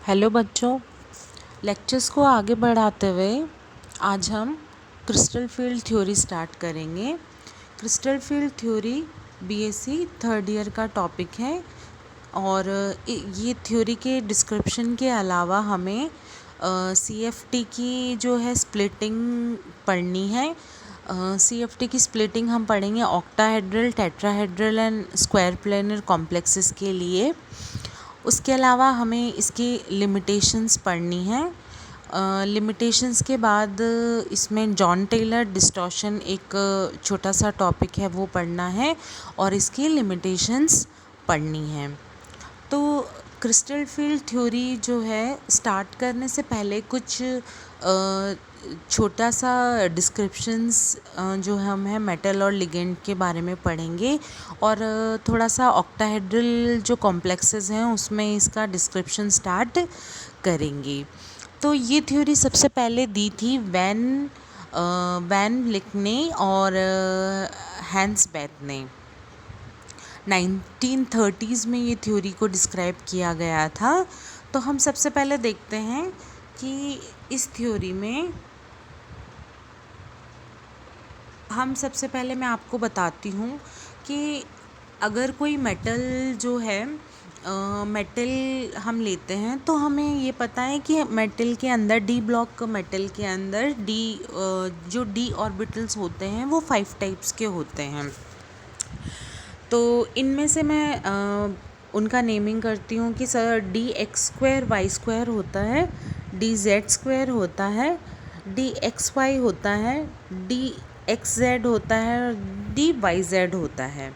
Hello बच्चों, lectures को आगे बढ़ाते हुए आज हम क्रिस्टल फील्ड थ्योरी स्टार्ट करेंगे। Crystal field theory BSc third year का टॉपिक है और ये थ्योरी के डिस्क्रिप्शन के अलावा हमें सीएफटी की जो है स्प्लिटिंग पढ़नी है। सीएफटी की स्प्लिटिंग हम पढ़ेंगे octahedral, tetrahedral and square planar complexes के लिए। उसके अलावा हमें इसकी लिमिटेशंस पढ़नी है। लिमिटेशंस के बाद इसमें जॉन टेलर डिस्टॉर्शन एक छोटा सा टॉपिक है, वो पढ़ना है और इसकी लिमिटेशंस पढ़नी है। तो क्रिस्टल फील्ड थ्योरी जो है स्टार्ट करने से पहले कुछ छोटा सा डिस्क्रिप्शंस जो हम है मेटल और लिगेंड के बारे में पढ़ेंगे और थोड़ा सा ऑक्टाहेड्रल जो कॉम्प्लेक्सेस हैं उसमें इसका डिस्क्रिप्शन स्टार्ट करेंगे। तो ये थ्योरी सबसे पहले दी थी वैन लिक ने और हैंस बेथ ने। 1930s में ये थ्योरी को डिस्क्राइब किया गया था। तो हम सबसे पहले देखते हैं कि इस थ्योरी में मैं आपको बताती हूँ कि अगर कोई मेटल जो है मेटल हम लेते हैं तो हमें ये पता है कि मेटल के अंदर डी ब्लॉक मेटल के अंदर जो डी ऑर्बिटल्स होते हैं वो 5 टाइप्स के होते हैं। तो इनमें से मैं उनका नेमिंग करती हूँ कि sir D X square Y square होता है, डी जेड स्क्वायर होता है, डी एक्स वाई होता है, डी एक्स जेड होता है और डी वाई जेड होता है।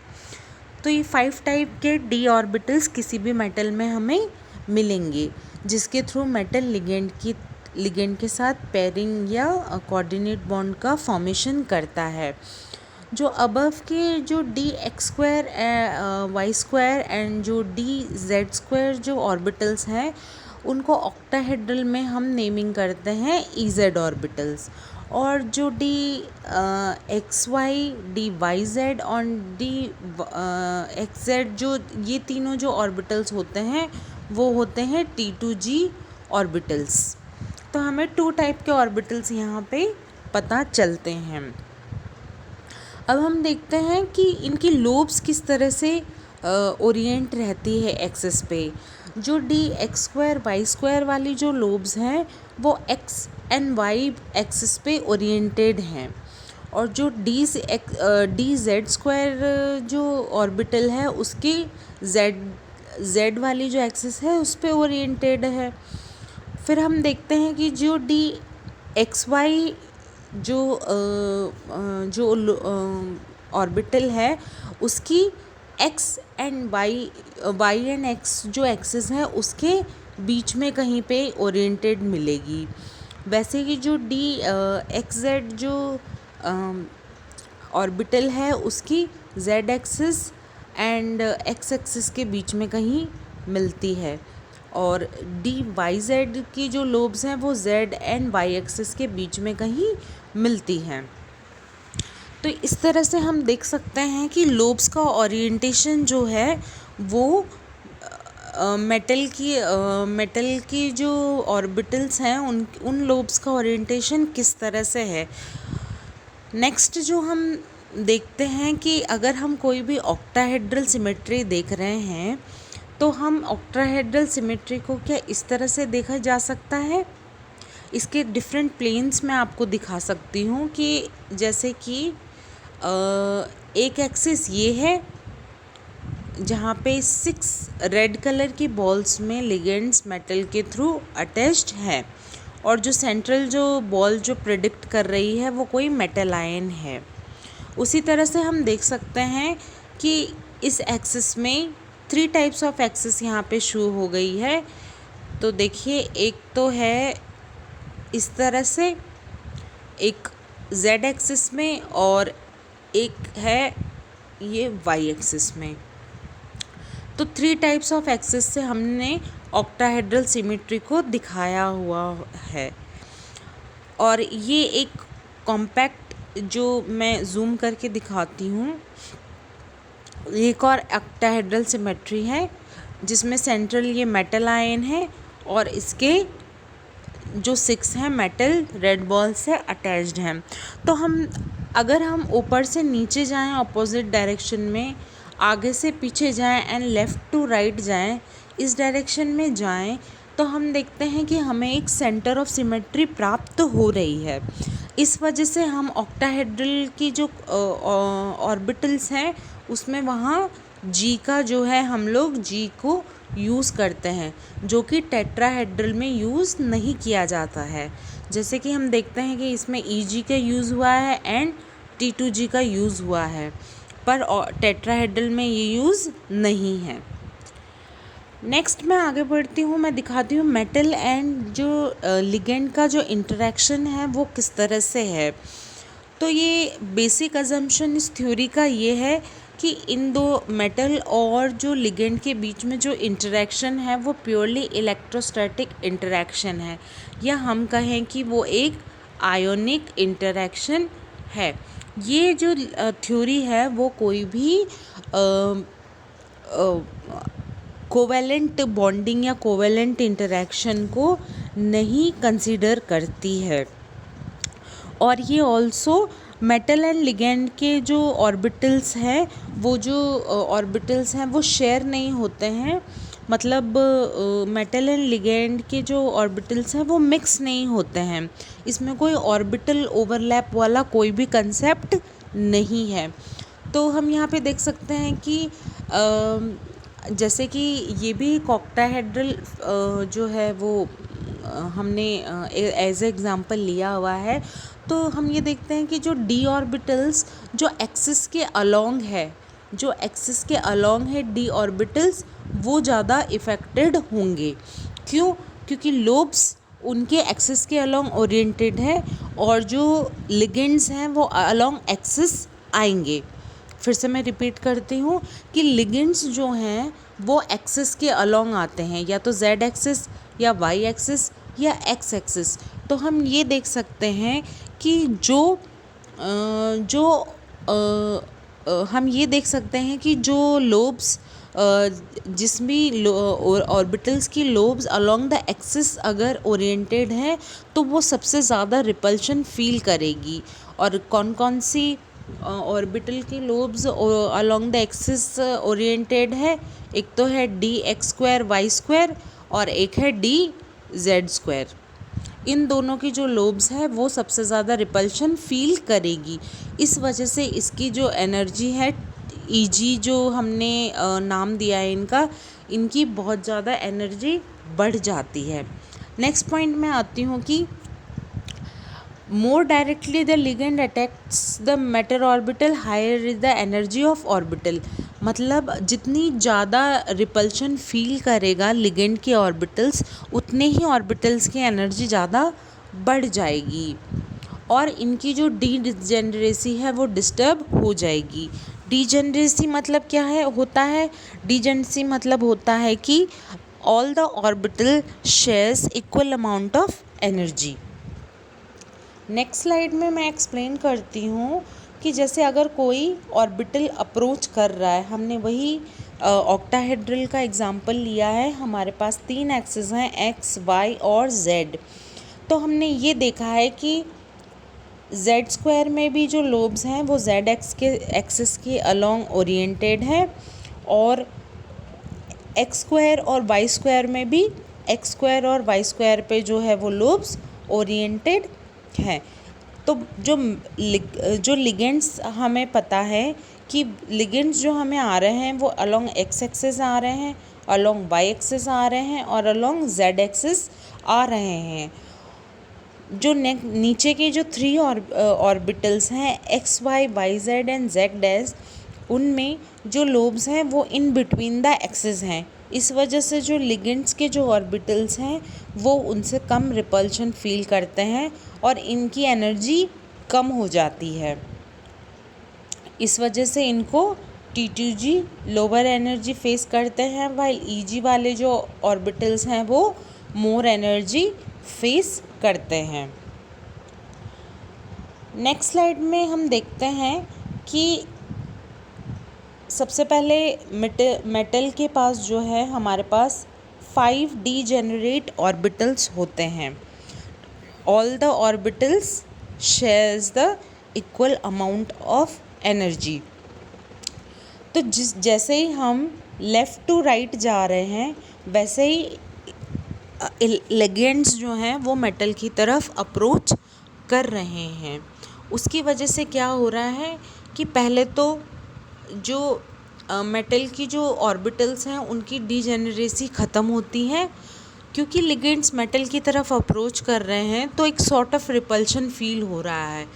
तो ये 5 टाइप के डी ऑर्बिटल्स किसी भी मेटल में हमें मिलेंगे जिसके थ्रू मेटल लिगेंड के साथ पेयरिंग या कोऑर्डिनेट बॉन्ड का फॉर्मेशन करता है। जो अबव के जो D X square Y square and जो डी जेड स्क्वायर जो ऑर्बिटल्स हैं उनको ऑक्टाहेड्रल में हम नेमिंग करते हैं ईजेड ऑर्बिटल्स। और जो D X Y, D Y Z और डी एक्स जेड जो ये तीनों जो ऑर्बिटल्स होते हैं वो होते हैं T2G ऑर्बिटल्स। तो हमें 2 टाइप के ऑर्बिटल्स यहाँ पे पता चलते हैं। अब हम देखते हैं कि इनकी लोब्स किस तरह से ओरिएंट रहती है एक्सिस पे। जो D X square Y square वाली जो लोब्स हैं वो एक्स एंड वाई एक्सिस पे ओरिएंटेड हैं और जो डी जेड स्क्वायर जो ऑर्बिटल है उसकी जेड वाली जो एक्सिस है उस पे ओरिएंटेड है। फिर हम देखते हैं कि जो डी एक्स वाई जो ऑर्बिटल है उसकी X and Y and X जो एक्सिस है उसके बीच में कहीं पे ओरिएंटेड मिलेगी। वैसे कि जो डी एक्स जेड जो ऑर्बिटल है उसकी Z axis and x axis के बीच में कहीं मिलती है और डी वाई जेड की जो लोब्स हैं वो जेड एंड वाई एक्सिस के बीच में कहीं मिलती हैं। तो इस तरह से हम देख सकते हैं कि लोब्स का ओरिएंटेशन जो है वो मेटल की जो ऑर्बिटल्स हैं उन लोब्स का ओरिएंटेशन किस तरह से है। नेक्स्ट जो हम देखते हैं कि अगर हम कोई भी ऑक्टाहेड्रल सिमेट्री देख रहे हैं तो हम ऑक्टाहेड्रल सिमेट्री को क्या इस तरह से देखा जा सकता है। इसके डिफरेंट प्लेन्स मैं आपको दिखा सकती हूँ कि जैसे कि एक एक्सिस ये है जहाँ पे 6 रेड कलर की बॉल्स में लिगेंड्स मेटल के थ्रू अटैच्ड है और जो सेंट्रल जो बॉल जो प्रेडिक्ट कर रही है वो कोई मेटल आयन है। उसी तरह से हम देख सकते हैं कि इस एक्सिस में 3 टाइप्स ऑफ एक्सिस यहाँ पे शो हो गई है। तो देखिए एक तो है इस तरह से, एक जेड एक्सिस में और एक है ये वाई एक्सिस में। तो 3 टाइप्स ऑफ एक्सिस से हमने ऑक्टाहेड्रल सिमेट्री को दिखाया हुआ है। और ये एक कॉम्पैक्ट जो मैं जूम करके दिखाती हूँ, एक और ऑक्टाहेड्रल सिमेट्री है जिसमें सेंट्रल ये मेटल आयन है और इसके जो 6 हैं मेटल रेड बॉल से अटैच्ड हैं। तो अगर हम ऊपर से नीचे जाएं अपोजिट डायरेक्शन में, आगे से पीछे जाएं एंड लेफ़्ट टू राइट जाएं, इस डायरेक्शन में जाएं, तो हम देखते हैं कि हमें एक सेंटर ऑफ सिमेट्री प्राप्त हो रही है। इस वजह से हम ऑक्टाहेड्रल की जो ऑर्बिटल्स हैं उसमें वहाँ जी का जो है हम लोग जी को यूज़ करते हैं, जो कि टेट्राहेड्रल में यूज़ नहीं किया जाता है। जैसे कि हम देखते हैं कि इसमें ई जी का यूज़ हुआ है एंड T2G का यूज़ हुआ है, पर टेट्राहेड्रल में ये यूज़ नहीं है। नेक्स्ट मैं आगे बढ़ती हूँ, मैं दिखाती हूँ मेटल एंड जो लिगेंड का जो इंटरेक्शन है वो किस तरह से है। तो ये बेसिक अजम्पशन इस थ्योरी का ये है कि इन दो मेटल और जो लिगेंड के बीच में जो इंटरेक्शन है वो प्योरली इलेक्ट्रोस्टैटिक इंटरेक्शन है, या हम कहें कि वो एक आयोनिक इंटरेक्शन है। ये जो थ्योरी है वो कोई भी कोवेलेंट बॉन्डिंग या कोवेलेंट इंटरेक्शन को नहीं कंसीडर करती है। और ये ऑल्सो मेटल एंड लिगेंड के जो ऑर्बिटल्स हैं वो शेयर नहीं होते हैं, मतलब मेटल एंड लिगेंड के जो ऑर्बिटल्स हैं वो मिक्स नहीं होते हैं। इसमें कोई ऑर्बिटल ओवरलैप वाला कोई भी कंसेप्ट नहीं है। तो हम यहाँ पे देख सकते हैं कि जैसे कि ये भी ऑक्टाहेड्रल जो है वो हमने एज एग्जांपल लिया हुआ है। तो हम ये देखते हैं कि जो डी ऑर्बिटल्स जो एक्सिस के अलोंग है डी ऑर्बिटल्स वो ज़्यादा इफ़ेक्टेड होंगे। क्यों? क्योंकि लोब्स उनके एक्सिस के अलोंग ओरिएंटेड है और जो लिगेंड्स हैं वो अलोंग एक्सिस आएंगे। फिर से मैं रिपीट करती हूँ कि लिगेंड्स जो हैं वो एक्सिस के अलोंग आते हैं, या तो जेड एक्सिस या वाई एक्सिस या एक्स एक्सिस। तो हम ये देख सकते हैं कि हम ये देख सकते हैं कि जो लोब्स जिस भी ऑर्बिटल्स की लोब्स अलोंग द एक्सिस अगर ओरिएंटेड है तो वो सबसे ज़्यादा रिपल्शन फील करेगी। और कौन कौन सी ऑर्बिटल की lobes along the axis oriented है? एक तो है D X square Y square और एक है डी जेड स्क्वायर। इन दोनों की जो लोब्स है वो सबसे ज़्यादा रिपल्शन फील करेगी। इस वजह से इसकी जो एनर्जी है ईजी जो हमने नाम दिया है इनकी बहुत ज़्यादा एनर्जी बढ़ जाती है। नेक्स्ट पॉइंट में आती हूँ कि more directly the ligand attacks the matter orbital, higher is the energy of orbital। मतलब जितनी ज़्यादा रिपल्शन फील करेगा लिगेंड के ऑर्बिटल्स उतने ही ऑर्बिटल्स की एनर्जी ज़्यादा बढ़ जाएगी और इनकी जो डीजेनरेसी है वो डिस्टर्ब हो जाएगी। डीजेनरेसी मतलब क्या होता है? डीजेनरेसी मतलब होता है कि all the orbital shares equal amount of energy. Next slide में मैं एक्सप्लेन करती हूँ कि जैसे अगर कोई ऑर्बिटल अप्रोच कर रहा है, हमने वही ऑक्टाहेड्रल का एग्जांपल लिया है। हमारे पास 3 एक्सिस हैं एक्स वाई और जेड। तो हमने ये देखा है कि जेड स्क्वायर में भी जो लोब्स हैं वो जेड एक्सिस के अलोंग ओरिएंटेड है और एक्स स्क्वायर और वाई स्क्वायर में भी एक्स स्क्वायर और वाई स्क्वायर पे जो है वो लोब्स ओरिएंटेड हैं। तो जो लिगेंड्स हमें पता है कि लिगेंड्स जो हमें आ रहे हैं वो अलोंग एक्स एक्सिस आ रहे हैं, अलोंग वाई एक्सिस आ रहे हैं और अलोंग जेड एक्सिस आ रहे हैं। जो नीचे के जो 3 ऑर्बिटल्स हैं X Y Y Z and Z dash, उनमें जो लोब्स हैं वो इन बिटवीन द एक्सिस हैं। इस वजह से जो लिगेंड्स के जो ऑर्बिटल्स हैं वो उनसे कम रिपल्शन फील करते हैं और इनकी एनर्जी कम हो जाती है। इस वजह से इनको T2G लोअर एनर्जी फेस करते हैं, वाइल EG वाले जो ऑर्बिटल्स हैं वो मोर एनर्जी फेस करते हैं। नेक्स्ट स्लाइड में हम देखते हैं कि सबसे पहले मेटल के पास जो है हमारे पास 5 डीजेनरेट ऑर्बिटल्स होते हैं। All the orbitals shares the equal amount of energy. तो जैसे ही हम लेफ़्ट टू राइट जा रहे हैं वैसे ही लिगेंड्स जो हैं वो मेटल की तरफ अप्रोच कर रहे हैं। उसकी वजह से क्या हो रहा है कि पहले तो जो मेटल की जो ऑर्बिटल्स हैं उनकी डीजेनरेसी ख़त्म होती है, क्योंकि लिगेंड्स मेटल की तरफ अप्रोच कर रहे हैं तो एक सॉर्ट ऑफ रिपल्शन फील हो रहा है।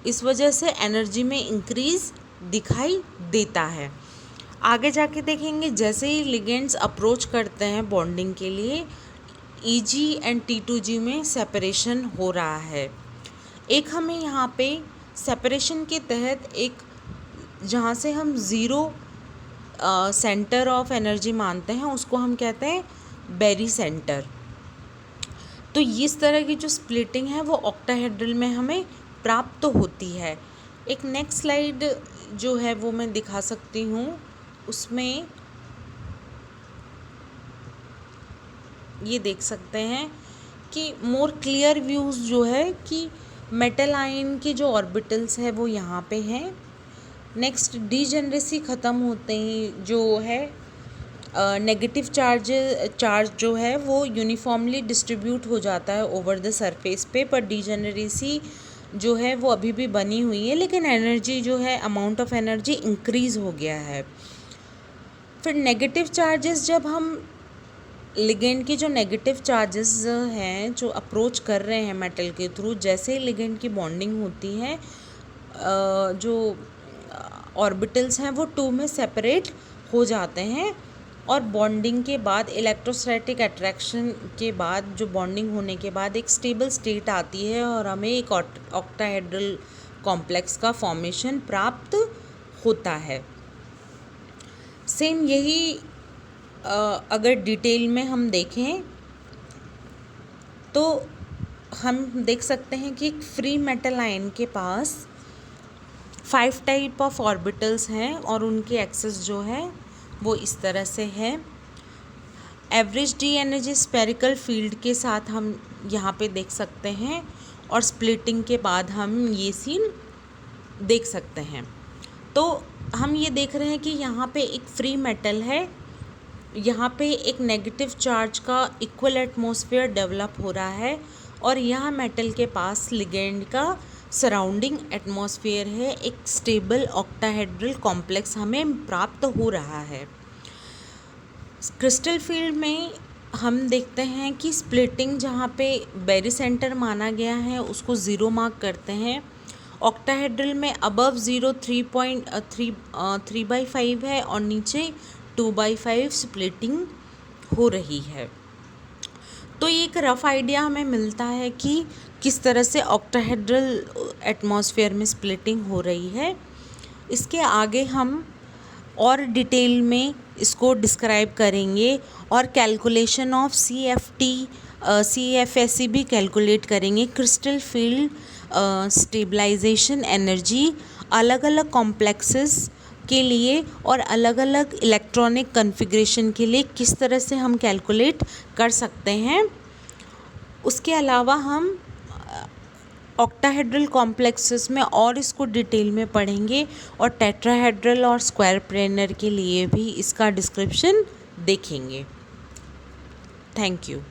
इस वजह से एनर्जी में इंक्रीज़ दिखाई देता है। आगे जाके देखेंगे जैसे ही लिगेंड्स अप्रोच करते हैं बॉन्डिंग के लिए, Eg एंड T2G में सेपरेशन हो रहा है। एक हमें यहाँ पे सेपरेशन के तहत एक जहाँ से हम ज़ीरो सेंटर ऑफ एनर्जी मानते हैं उसको हम कहते हैं बेरी सेंटर। तो इस तरह की जो स्प्लिटिंग है वो ऑक्टाहेड्रल में हमें प्राप्त होती है। एक नेक्स्ट स्लाइड जो है वो मैं दिखा सकती हूँ, उसमें ये देख सकते हैं कि मोर क्लियर व्यूज़ जो है कि मेटल आयन के जो ऑर्बिटल्स है वो यहाँ पे हैं। नेक्स्ट डीजेनरेसी ख़त्म होते ही जो है नेगेटिव चार्ज जो है वो यूनिफॉर्मली डिस्ट्रीब्यूट हो जाता है ओवर द सरफेस पे, पर डीजेनरेसी जो है वो अभी भी बनी हुई है, लेकिन एनर्जी जो है अमाउंट ऑफ एनर्जी इंक्रीज़ हो गया है। फिर नेगेटिव चार्जेस, जब हम लिगेंड की जो नेगेटिव चार्जेस हैं जो अप्रोच कर रहे हैं मेटल के थ्रू, जैसे ही लिगेंड की बॉन्डिंग होती है जो ऑर्बिटल्स हैं वो 2 में सेपरेट हो जाते हैं, और बॉन्डिंग के बाद इलेक्ट्रोस्टैटिक अट्रैक्शन के बाद जो बॉन्डिंग होने के बाद एक स्टेबल स्टेट आती है और हमें एक ऑक्टाहेड्रल कॉम्प्लेक्स का फॉर्मेशन प्राप्त होता है। सेम यही अगर डिटेल में हम देखें तो हम देख सकते हैं कि एक फ्री मेटल आयन के पास 5 टाइप ऑफ ऑर्बिटल्स हैं और उनके एक्सेस जो है वो इस तरह से है। Average D energy spherical field के साथ हम यहाँ पे देख सकते हैं, और स्प्लिटिंग के बाद हम ये सीन देख सकते हैं। तो हम ये देख रहे हैं कि यहाँ पे एक फ्री मेटल है, यहाँ पे एक नेगेटिव चार्ज का इक्वल एटमॉस्फेयर डेवलप हो रहा है, और यहाँ मेटल के पास लिगेंड का सराउंडिंग एटमॉस्फेयर है। एक स्टेबल ऑक्टाहेड्रल कॉम्प्लेक्स हमें प्राप्त हो रहा है। क्रिस्टल फील्ड में हम देखते हैं कि स्प्लिटिंग जहाँ पे बेरी सेंटर माना गया है उसको 0 मार्क करते हैं। ऑक्टाहेड्रल में अबव 0 3/5 है और नीचे 2/5 स्प्लिटिंग हो रही है। तो ये एक रफ़ आइडिया हमें मिलता है कि किस तरह से ऑक्टाहेड्रल एटमॉस्फेयर में स्प्लिटिंग हो रही है। इसके आगे हम और डिटेल में इसको डिस्क्राइब करेंगे और कैलकुलेशन ऑफ CFSE भी कैलकुलेट करेंगे। क्रिस्टल फील्ड स्टेबलाइजेशन एनर्जी अलग अलग कॉम्प्लेक्सेस के लिए और अलग अलग इलेक्ट्रॉनिक कॉन्फ़िगरेशन के लिए किस तरह से हम कैलकुलेट कर सकते हैं। उसके अलावा हम ऑक्टाहेड्रल कॉम्प्लेक्सेस में और इसको डिटेल में पढ़ेंगे, और टेट्राहेड्रल और स्क्वायर प्लेनर के लिए भी इसका डिस्क्रिप्शन देखेंगे। Thank you.